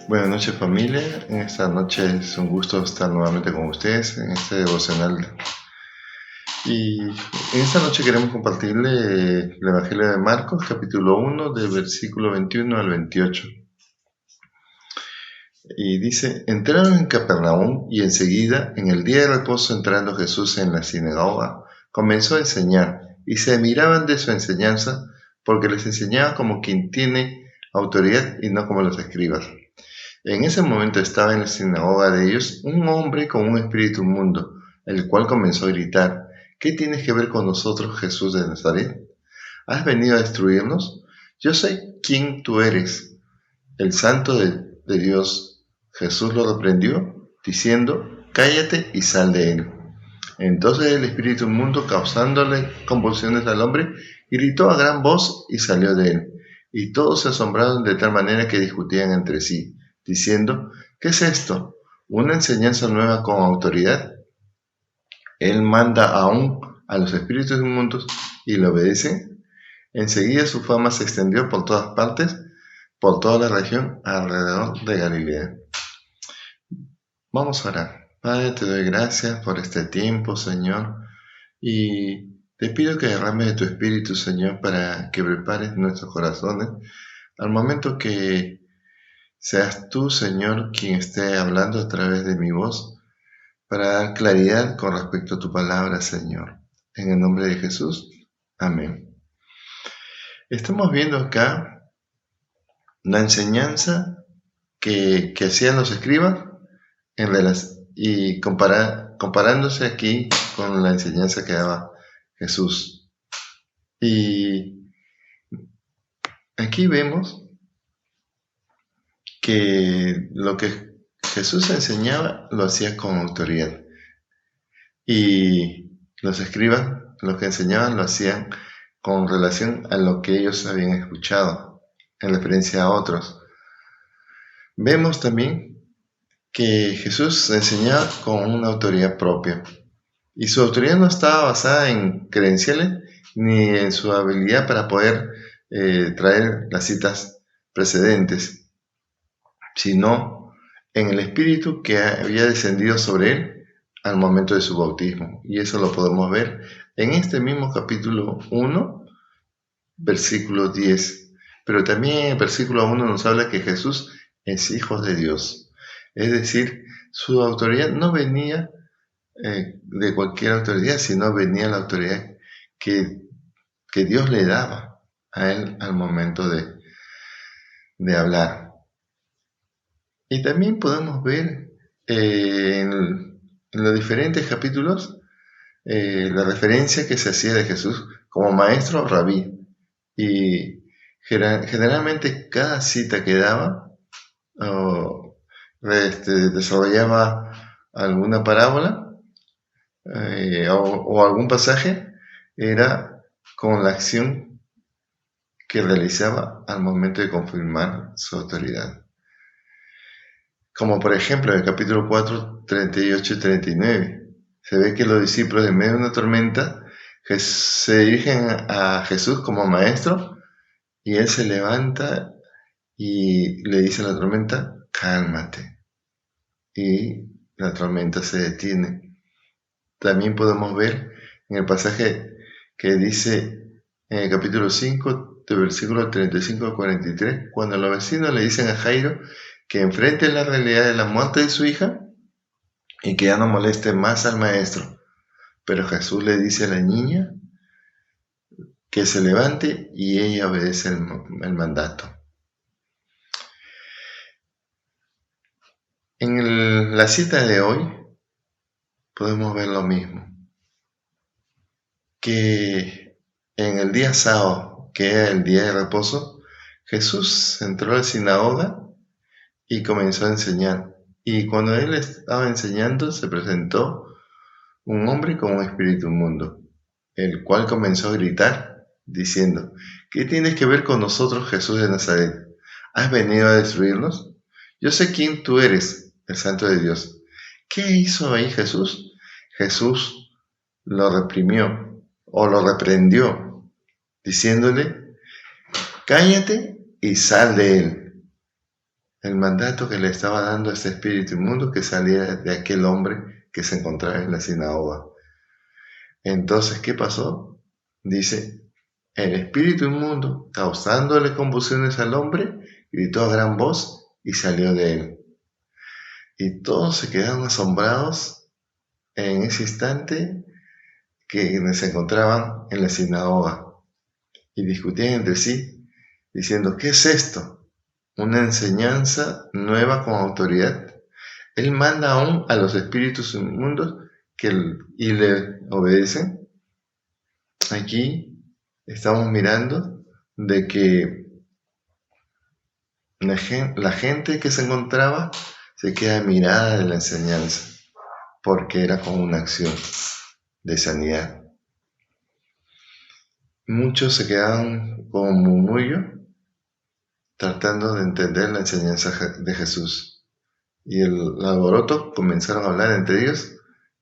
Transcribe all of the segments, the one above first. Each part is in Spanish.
Buenas noches familia, en esta noche es un gusto estar nuevamente con ustedes en este devocional y en esta noche queremos compartirle el Evangelio de Marcos capítulo 1 del versículo 21 al 28 y dice: entraron en Capernaum y enseguida en el día de reposo, entrando Jesús en la sinagoga, comenzó a enseñar y se admiraban de su enseñanza porque les enseñaba como quien tiene autoridad y no como los escribas. En ese momento estaba en la sinagoga de ellos un hombre con un espíritu inmundo, el cual comenzó a gritar: ¿qué tienes que ver con nosotros, Jesús de Nazaret? ¿Has venido a destruirnos? Yo sé quién tú eres, el Santo de Dios. Jesús lo reprendió, diciendo: cállate y sal de él. Entonces el espíritu inmundo, causándole convulsiones al hombre, gritó a gran voz y salió de él. Y todos se asombraron de tal manera que discutían entre sí, diciendo: ¿qué es esto? ¿Una enseñanza nueva con autoridad? Él manda aún a los espíritus inmundos y le obedecen. Enseguida su fama se extendió por todas partes, por toda la región alrededor de Galilea. Vamos a orar. Padre, te doy gracias por este tiempo, Señor, y te pido que derrames de tu Espíritu, Señor, para que prepares nuestros corazones al momento que seas tú, Señor, quien esté hablando a través de mi voz, para dar claridad con respecto a tu palabra, Señor. En el nombre de Jesús, amén. Estamos viendo acá la enseñanza que hacían los escribas y comparándose aquí con la enseñanza que daba Jesús. Y aquí vemos que lo que Jesús enseñaba lo hacía con autoridad. Y los escribas, lo que enseñaban, lo hacían con relación a lo que ellos habían escuchado, en referencia a otros. Vemos también que Jesús enseñaba con una autoridad propia. Y su autoridad no estaba basada en credenciales ni en su habilidad para poder traer las citas precedentes, sino en el Espíritu que había descendido sobre él al momento de su bautismo. Y eso lo podemos ver en este mismo capítulo 1, versículo 10. Pero también en el versículo 1 nos habla que Jesús es hijo de Dios. Es decir, su autoridad no venía de cualquier autoridad, sino venía la autoridad que Dios le daba a él al momento de hablar. Y también podemos ver en los diferentes capítulos la referencia que se hacía de Jesús como maestro rabí. Y generalmente cada cita que daba desarrollaba alguna parábola o algún pasaje, era con la acción que realizaba al momento de confirmar su autoridad. Como por ejemplo en el capítulo 4, 38 y 39, se ve que los discípulos en medio de una tormenta se dirigen a Jesús como maestro y él se levanta y le dice a la tormenta: cálmate. Y la tormenta se detiene. También podemos ver en el pasaje que dice en el capítulo 5, de versículos 35 al 43, cuando los vecinos le dicen a Jairo que enfrente la realidad de la muerte de su hija y que ya no moleste más al maestro. Pero Jesús le dice a la niña que se levante y ella obedece el mandato. En la cita de hoy podemos ver lo mismo, que en el día sábado, que era el día de reposo, Jesús entró a la sinagoga y comenzó a enseñar. Y cuando él estaba enseñando, se presentó un hombre con un espíritu inmundo, el cual comenzó a gritar, diciendo: ¿qué tienes que ver con nosotros, Jesús de Nazaret? ¿Has venido a destruirnos? Yo sé quién tú eres, el Santo de Dios. ¿Qué hizo ahí Jesús? Jesús lo reprimió o lo reprendió, diciéndole: cállate y sal de él. el mandato que le estaba dando a ese espíritu inmundo que saliera de aquel hombre que se encontraba en la sinagoga. Entonces, ¿qué pasó? Dice, el espíritu inmundo, causándole convulsiones al hombre, gritó a gran voz y salió de él. Y todos se quedaron asombrados en ese instante que se encontraban en la sinagoga y discutían entre sí, diciendo, ¿qué es esto? Una enseñanza nueva con autoridad. Él manda aún a los espíritus inmundos y le obedecen. Aquí estamos mirando de que la gente que se encontraba se queda mirada de la enseñanza, porque era como una acción de sanidad. Muchos se quedaron como murmullo tratando de entender la enseñanza de Jesús. Y el alboroto comenzaron a hablar entre ellos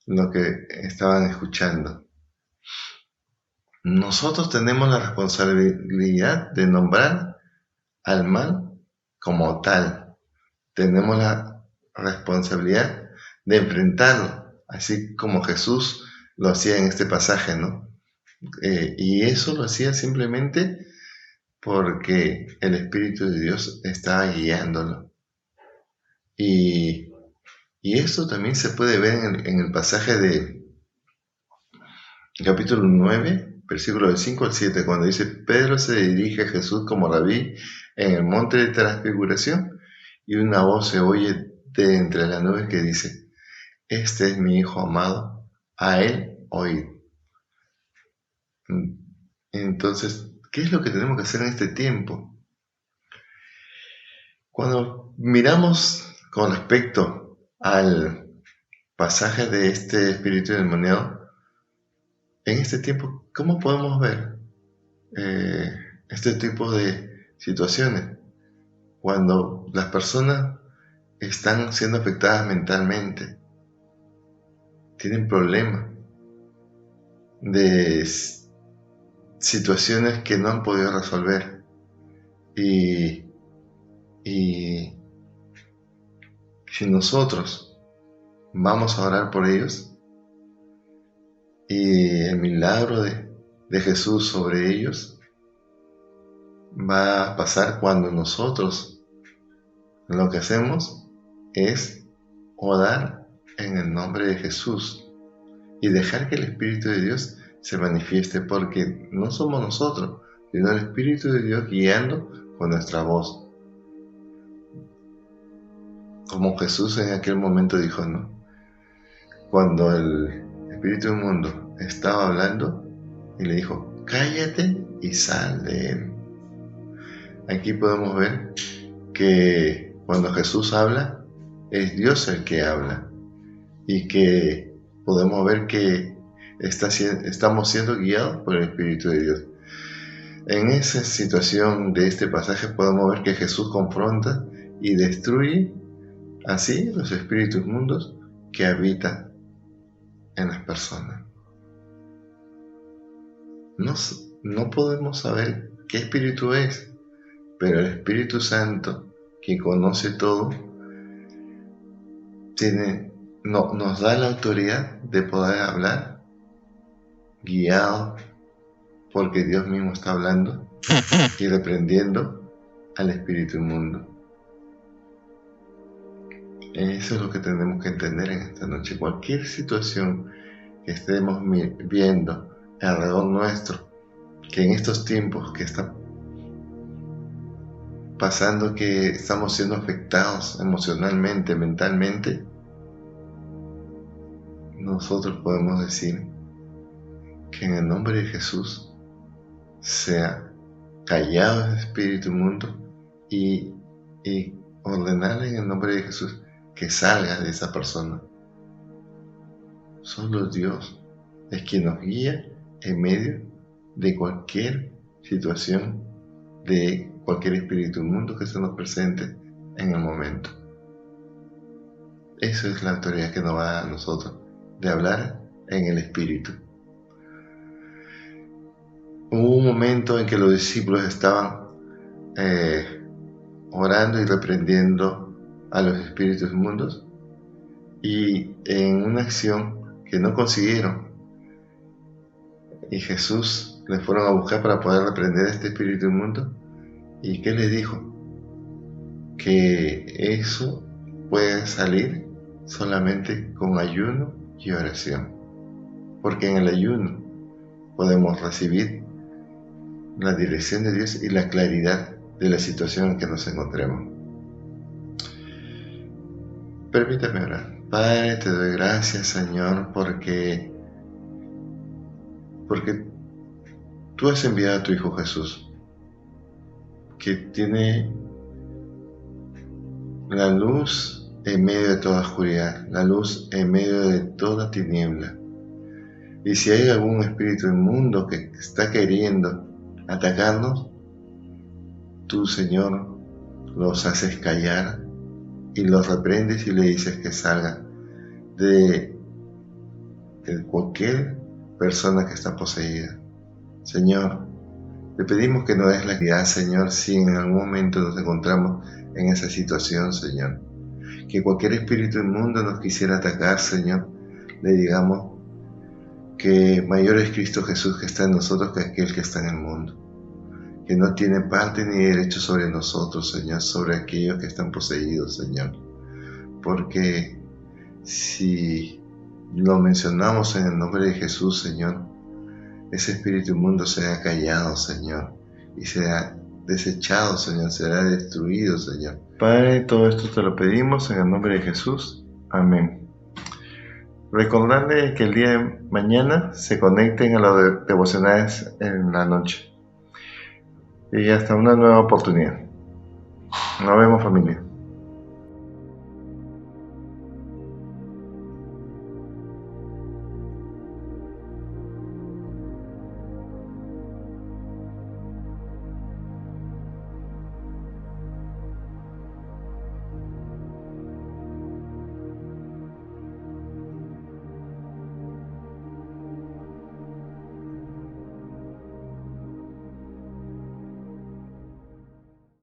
lo que estaban escuchando. Nosotros tenemos la responsabilidad de nombrar al mal como tal. Tenemos la responsabilidad de enfrentarlo, así como Jesús lo hacía en este pasaje, ¿no? Y eso lo hacía simplemente porque el Espíritu de Dios estaba guiándolo. Y esto también se puede ver en el pasaje de capítulo 9, versículos del 5 al 7, cuando dice, Pedro se dirige a Jesús como rabí en el monte de transfiguración, y una voz se oye de entre las nubes que dice, este es mi Hijo amado, a él oíd. Entonces, ¿qué es lo que tenemos que hacer en este tiempo? Cuando miramos con respecto al pasaje de este espíritu endemoniado, en este tiempo, ¿cómo podemos ver este tipo de situaciones? Cuando las personas están siendo afectadas mentalmente, tienen problemas de situaciones que no han podido resolver y si nosotros vamos a orar por ellos y el milagro de Jesús sobre ellos va a pasar cuando nosotros lo que hacemos es orar en el nombre de Jesús y dejar que el Espíritu de Dios se manifieste, porque no somos nosotros, sino el Espíritu de Dios guiando con nuestra voz. Como Jesús en aquel momento dijo, ¿no? Cuando el Espíritu inmundo estaba hablando y le dijo, cállate y sal de él. Aquí podemos ver que cuando Jesús habla, es Dios el que habla y que podemos ver que estamos siendo guiados por el Espíritu de Dios. En esa situación de este pasaje podemos ver que Jesús confronta y destruye así los espíritus inmundos que habitan en las personas. No podemos saber qué espíritu es, pero el Espíritu Santo, que conoce todo, nos da la autoridad de poder hablar, guiado porque Dios mismo está hablando y reprendiendo al espíritu inmundo. Eso es lo que tenemos que entender en esta noche. Cualquier situación que estemos viendo alrededor nuestro, que en estos tiempos que está pasando, que estamos siendo afectados emocionalmente, mentalmente, nosotros podemos decir que en el nombre de Jesús sea callado el espíritu inmundo y ordenarle en el nombre de Jesús que salga de esa persona. Solo Dios es quien nos guía en medio de cualquier situación, de cualquier espíritu inmundo que se nos presente en el momento. Eso es la autoridad que nos da a nosotros, de hablar en el espíritu. Hubo un momento en que los discípulos estaban orando y reprendiendo a los espíritus inmundos, y en una acción que no consiguieron, y Jesús les fueron a buscar para poder reprender a este espíritu inmundo. ¿Y qué les dijo? Que eso puede salir solamente con ayuno y oración, porque en el ayuno podemos recibir la dirección de Dios y la claridad de la situación en que nos encontremos. Permítame orar. Padre, te doy gracias, Señor, porque tú has enviado a tu Hijo Jesús, que tiene la luz en medio de toda oscuridad, la luz en medio de toda tiniebla. Y si hay algún espíritu inmundo que está queriendo atacarnos, tú, Señor, los haces callar y los reprendes y le dices que salga de cualquier persona que está poseída. Señor, te pedimos que nos des la claridad, Señor, si en algún momento nos encontramos en esa situación, Señor. Que cualquier espíritu inmundo nos quisiera atacar, Señor, le digamos que mayor es Cristo Jesús que está en nosotros que aquel que está en el mundo. Que no tiene parte ni derecho sobre nosotros, Señor, sobre aquellos que están poseídos, Señor. Porque si lo mencionamos en el nombre de Jesús, Señor, ese espíritu inmundo será callado, Señor, y será desechado, Señor, será destruido, Señor. Padre, todo esto te lo pedimos en el nombre de Jesús. Amén. Recordarles que el día de mañana se conecten a los devocionales en la noche. Y hasta una nueva oportunidad. Nos vemos, familia.